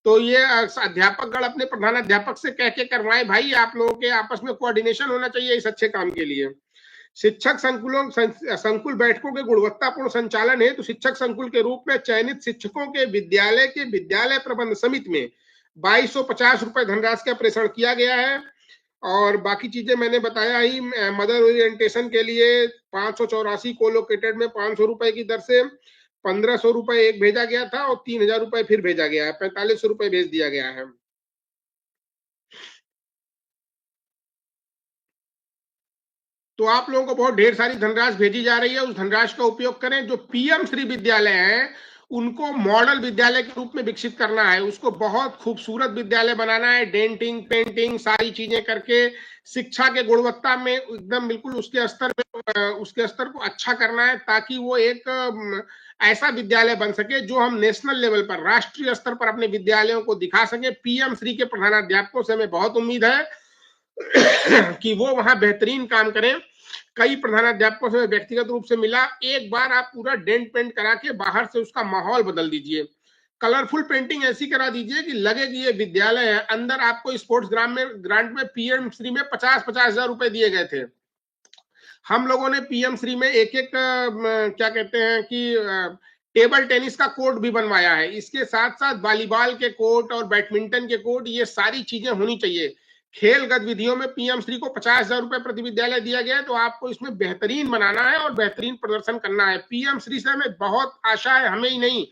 तो ये अध्यापकगण अपने प्रधानाध्यापक से कह के करवाएं, भाई आप लोगों के आपस में कोऑर्डिनेशन होना चाहिए इस अच्छे काम के लिए। शिक्षक संकुल बैठकों के गुणवत्तापूर्ण संचालन है, तो शिक्षक संकुल के रूप में चयनित शिक्षकों के विद्यालय प्रबंध समिति में 2250 रुपए धनराशि का प्रेषण किया गया है। और बाकी चीजें मैंने बताया ही। मदर ओरिएंटेशन के लिए 584 कोलोकेटेड में 500 रुपए की दर से 1500 रुपए एक भेजा गया था, और 3000 रुपए फिर भेजा गया है, 4500 रुपए भेज दिया गया है। तो आप लोगों को बहुत ढेर सारी धनराशि भेजी जा रही है, उस धनराशि का उपयोग करें। जो पीएम श्री विद्यालय हैं उनको मॉडल विद्यालय के रूप में विकसित करना है, उसको बहुत खूबसूरत विद्यालय बनाना है, डेंटिंग पेंटिंग सारी चीजें करके शिक्षा के गुणवत्ता में एकदम बिल्कुल उसके स्तर को अच्छा करना है, ताकि वो एक ऐसा विद्यालय बन सके जो हम नेशनल लेवल पर, राष्ट्रीय स्तर पर अपने विद्यालयों को दिखा सके। पीएम श्री के प्रधानाध्यापकों से हमें बहुत उम्मीद है कि वो वहां बेहतरीन काम करें। कई प्रधानाध्यापकों से व्यक्तिगत रूप से मिला। एक बार आप पूरा डेंट पेंट करा के बाहर से उसका माहौल बदल दीजिए। कलरफुल पेंटिंग ऐसी करा दीजिए कि लगे कि ये विद्यालय है। अंदर आपको स्पोर्ट्स ग्रांट में पीएम श्री में 50-50 हजार रुपए दिए गए थे। हम लोगों ने पीएम श्री में एक एक क्या कहते हैं कि टेबल टेनिस का कोर्ट भी बनवाया है। इसके साथ साथ वॉलीबॉल के कोर्ट और बैडमिंटन के कोर्ट, ये सारी चीजें होनी चाहिए। खेल गतिविधियों में पीएम श्री को 50,000 रुपए प्रति विद्यालय दिया गया है, तो आपको इसमें बेहतरीन बनाना है और बेहतरीन प्रदर्शन करना है। पीएम श्री से हमें बहुत आशा है, हमें ही नहीं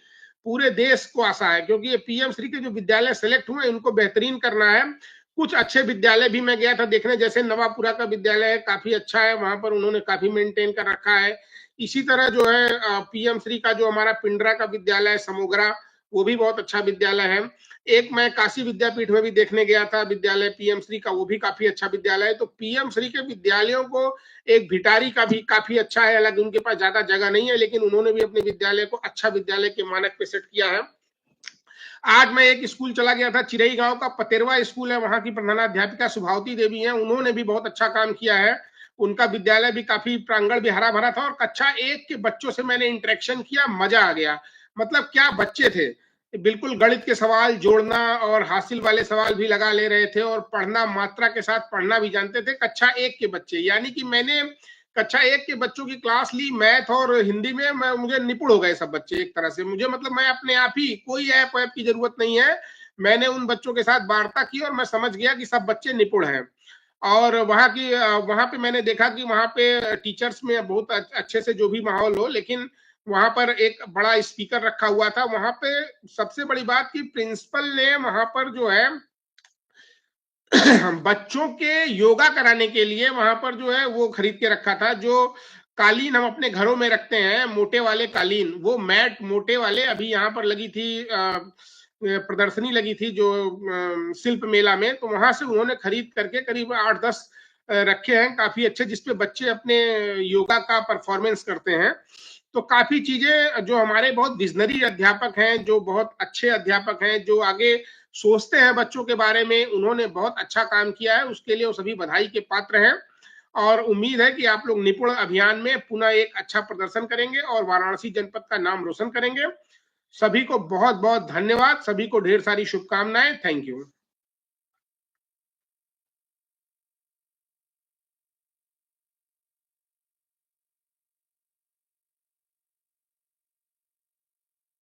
पूरे देश को आशा है, क्योंकि ये पीएम श्री के जो विद्यालय सेलेक्ट हुए इनको बेहतरीन करना है। कुछ अच्छे विद्यालय भी मैं गया था देखने, जैसे नवापुरा का विद्यालय है, काफी अच्छा है, वहां पर उन्होंने काफी मेंटेन कर रखा है। इसी तरह जो है पीएम श्री का जो हमारा पिंडरा का विद्यालय है समोगरा, वो भी बहुत अच्छा विद्यालय है। एक मैं काशी विद्यापीठ में भी देखने गया था विद्यालय पीएम श्री का, वो भी काफी अच्छा विद्यालय है। तो पीएम श्री के विद्यालयों को, एक भिटारी का भी काफी अच्छा है, हालांकि उनके पास ज्यादा जगह नहीं है, लेकिन उन्होंने भी अपने विद्यालय को अच्छा विद्यालय के मानक पे सेट किया है। आज मैं एक स्कूल चला गया था, चिरई गांव का पतेरवा स्कूल है, वहां की प्रधानाध्यापिका सुभावती देवी हैं, उन्होंने भी बहुत अच्छा काम किया है। उनका विद्यालय भी काफी, प्रांगण भी हरा भरा था, और कक्षा 1 के बच्चों से मैंने इंटरेक्शन किया, मजा आ गया। मतलब क्या बच्चे थे, बिल्कुल गणित के सवाल जोड़ना और हासिल वाले सवाल भी लगा ले रहे थे, और पढ़ना मात्रा के साथ पढ़ना भी जानते थे। कक्षा 1 के बच्चे, यानी कि मैंने कक्षा 1 के बच्चों की क्लास ली, मैथ और हिंदी में, मुझे निपुण हो गए सब बच्चे एक तरह से। मुझे मतलब मैं अपने आप ही, कोई ऐप की जरूरत नहीं है, मैंने उन बच्चों के साथ वार्ता की और मैं समझ गया कि सब बच्चे निपुण हैं। और वहां पे मैंने देखा कि वहां पे टीचर्स में बहुत अच्छे से जो भी माहौल हो, लेकिन वहां पर एक बड़ा स्पीकर रखा हुआ था। वहां पे सबसे बड़ी बात कि प्रिंसिपल ने वहां पर जो है बच्चों के योगा कराने के लिए वहां पर जो है वो खरीद के रखा था। जो कालीन हम अपने घरों में रखते हैं, मोटे वाले कालीन, वो मैट मोटे वाले अभी यहाँ पर लगी थी, प्रदर्शनी लगी थी जो शिल्प मेला में, तो वहां से उन्होंने खरीद करके करीब 8-10 रखे हैं, काफी अच्छे, जिसपे बच्चे अपने योगा का परफॉर्मेंस करते हैं। तो काफी चीजें, जो हमारे बहुत विजनरी अध्यापक हैं, जो बहुत अच्छे अध्यापक हैं, जो आगे सोचते हैं बच्चों के बारे में, उन्होंने बहुत अच्छा काम किया है, उसके लिए वो सभी बधाई के पात्र हैं। और उम्मीद है कि आप लोग निपुण अभियान में पुनः एक अच्छा प्रदर्शन करेंगे और वाराणसी जनपद का नाम रोशन करेंगे। सभी को बहुत बहुत धन्यवाद, सभी को ढेर सारी शुभकामनाएं। Thank you.